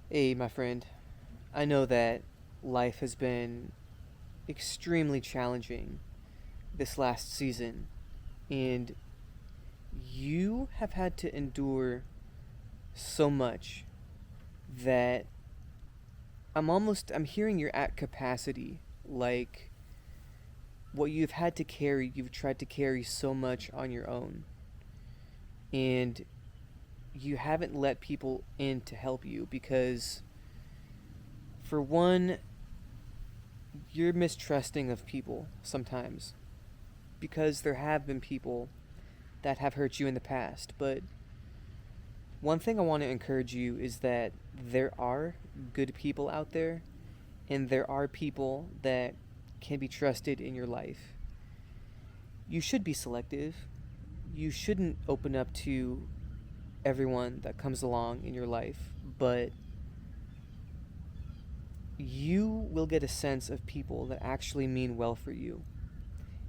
Hey, my friend. I know that life has been extremely challenging this last season, and you have had to endure so much that I'm hearing you're at capacity. Like, what you've had to carry, you've tried to carry so much on your own, and you haven't let people in to help you because, for one, you're mistrusting of people sometimes because there have been people that have hurt you in the past. But one thing I want to encourage you is that there are good people out there, and there are people that can be trusted in your life. You should be selective. You shouldn't open up to everyone that comes along in your life, but you will get a sense of people that actually mean well for you.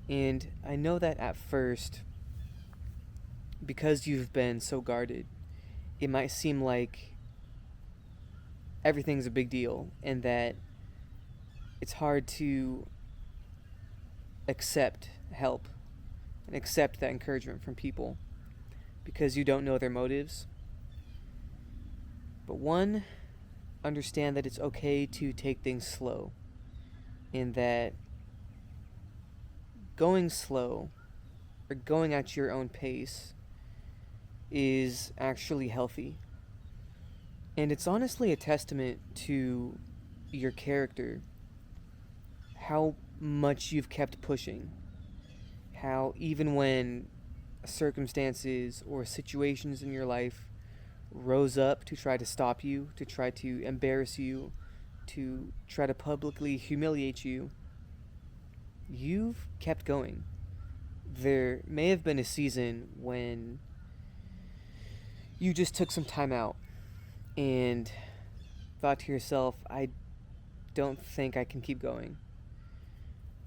And I know that at first, because you've been so guarded, it might seem like everything's a big deal and that it's hard to accept help and accept that encouragement from people because you don't know their motives. But one, understand that it's okay to take things slow, and that going slow or going at your own pace is actually healthy. And it's honestly a testament to your character, how much you've kept pushing, how even when circumstances or situations in your life rose up to try to stop you, to try to embarrass you, to try to publicly humiliate you, you've kept going. There may have been a season when you just took some time out and thought to yourself, I don't think I can keep going.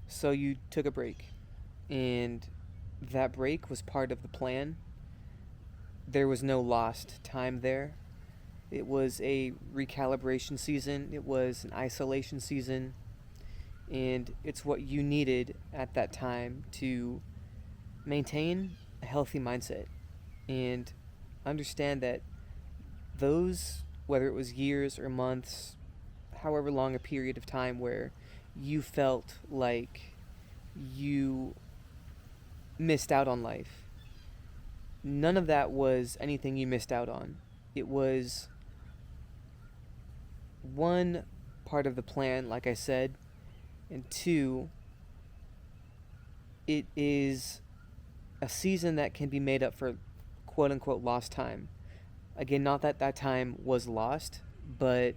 So you took a break, and that break was part of the plan. There was no lost time there. It was a recalibration season, it was an isolation season, and it's what you needed at that time to maintain a healthy mindset and understand that those, whether it was years or months, however long a period of time where you felt like you missed out on life, none of that was anything you missed out on. It was one, part of the plan, like I said, and two, it is a season that can be made up for quote unquote lost time. Again, not that that time was lost, but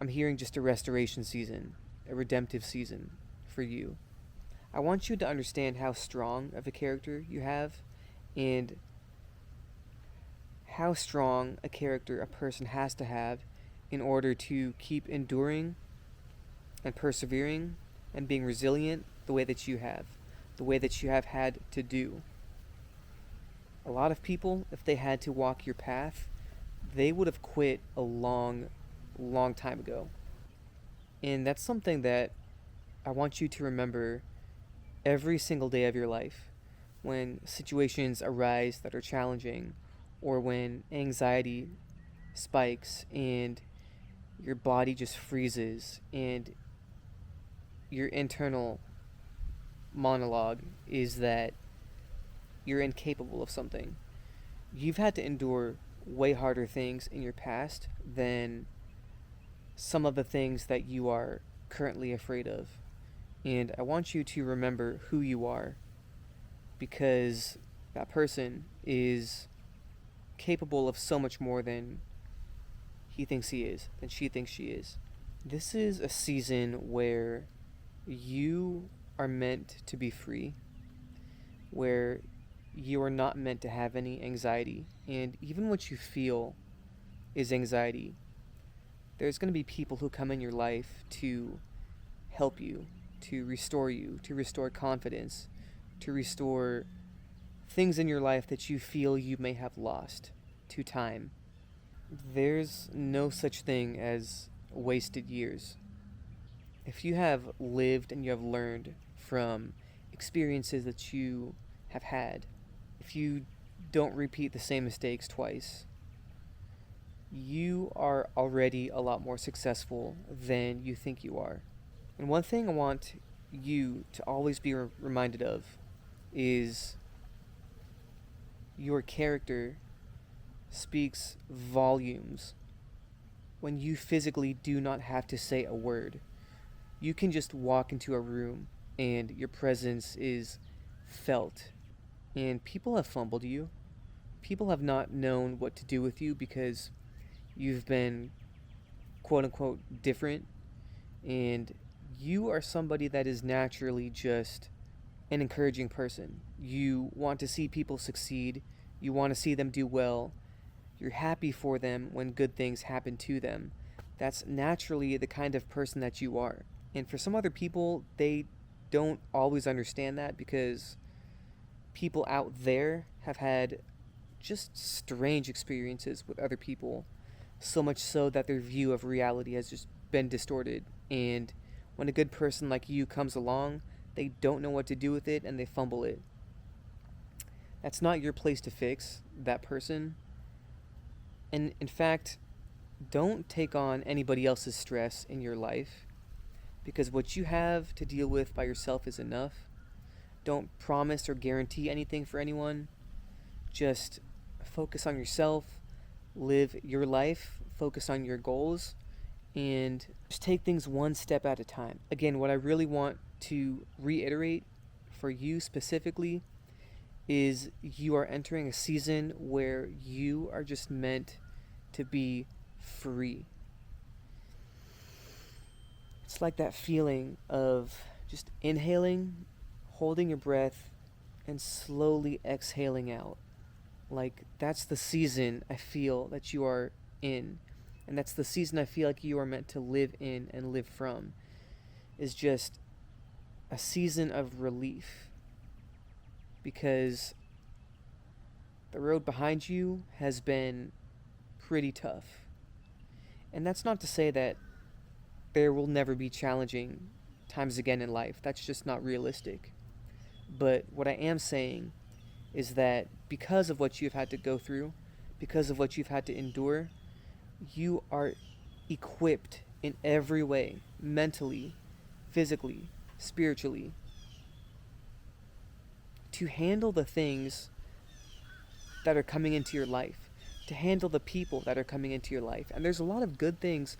I'm hearing just a restoration season, a redemptive season for you. I want you to understand how strong of a character you have and how strong a character a person has to have in order to keep enduring and persevering and being resilient the way that you have, the way that you have had to do. A lot of people, if they had to walk your path, they would have quit a long, long time ago. And that's something that I want you to remember every single day of your life. When situations arise that are challenging, or when anxiety spikes and your body just freezes and your internal monologue is that you're incapable of something. You've had to endure way harder things in your past than some of the things that you are currently afraid of. And I want you to remember who you are because that person is capable of so much more than he thinks he is, than she thinks she is. This is a season where you are meant to be free, where you are not meant to have any anxiety. And even what you feel is anxiety. There's going to be people who come in your life to help you, to restore confidence, to restore things in your life that you feel you may have lost to time. There's no such thing as wasted years. If you have lived and you have learned from experiences that you have had, if you don't repeat the same mistakes twice, you are already a lot more successful than you think you are. And one thing I want you to always be reminded of is your character speaks volumes when you physically do not have to say a word. You can just walk into a room and your presence is felt. And people have fumbled you. People have not known what to do with you because you've been quote unquote different, and you are somebody that is naturally just an encouraging person. You want to see people succeed, you want to see them do well, you're happy for them when good things happen to them. That's naturally the kind of person that you are. And for some other people, they don't always understand that because people out there have had just strange experiences with other people, so much so that their view of reality has just been distorted. And when a good person like you comes along, they don't know what to do with it and they fumble it. That's not your place to fix that person. And in fact, don't take on anybody else's stress in your life because what you have to deal with by yourself is enough. Don't promise or guarantee anything for anyone. Just focus on yourself, live your life, focus on your goals, and just take things one step at a time. Again, what I really want to reiterate for you specifically is you are entering a season where you are just meant to be free. It's like that feeling of just inhaling, holding your breath, and slowly exhaling out. Like, that's the season I feel that you are in. And that's the season I feel like you are meant to live in and live from. Is just a season of relief. Because the road behind you has been pretty tough. And that's not to say that there will never be challenging times again in life. That's just not realistic. But what I am saying is that because of what you've had to go through, because of what you've had to endure, you are equipped in every way, mentally, physically, spiritually, to handle the things that are coming into your life, to handle the people that are coming into your life. And there's a lot of good things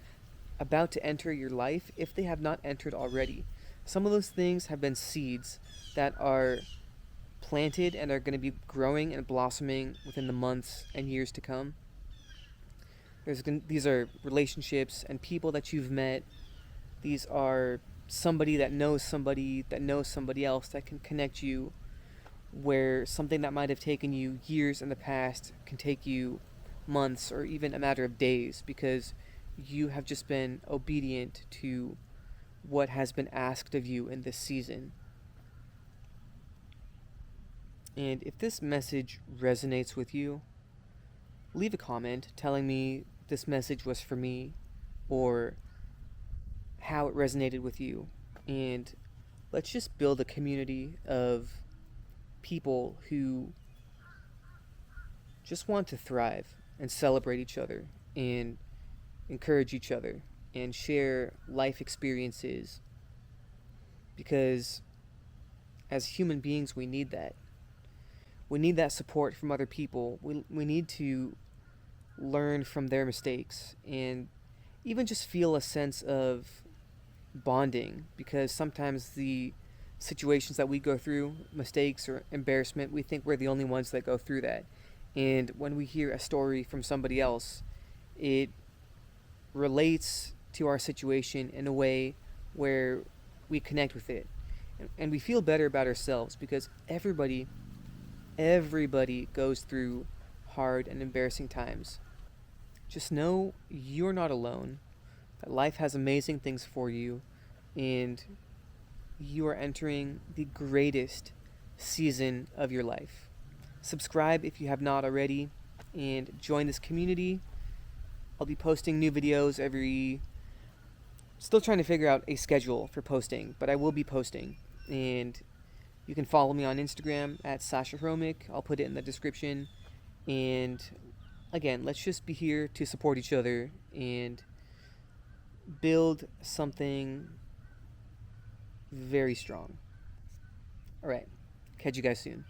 about to enter your life if they have not entered already. Some of those things have been seeds that are planted and are going to be growing and blossoming within the months and years to come. These are relationships and people that you've met. These are somebody that knows somebody else that can connect you, where something that might have taken you years in the past can take you months or even a matter of days because you have just been obedient to what has been asked of you in this season. And if this message resonates with you, leave a comment telling me this message was for me or how it resonated with you. And let's just build a community of people who just want to thrive and celebrate each other and encourage each other and share life experiences, because as human beings we need that. We need that support from other people. We need to learn from their mistakes and even just feel a sense of bonding, because sometimes the situations that we go through, mistakes or embarrassment, we think we're the only ones that go through that. And when we hear a story from somebody else, it relates to our situation in a way where we connect with it. And we feel better about ourselves because everybody goes through hard and embarrassing times. Just know you're not alone, that life has amazing things for you, and you are entering the greatest season of your life. Subscribe if you have not already, and join this community. I'll be posting new videos every. Still trying to figure out a schedule for posting, but I will be posting. And you can follow me on Instagram at Sasha Hromick. I'll put it in the description. And again, let's just be here to support each other and build something very strong. All right. Catch you guys soon.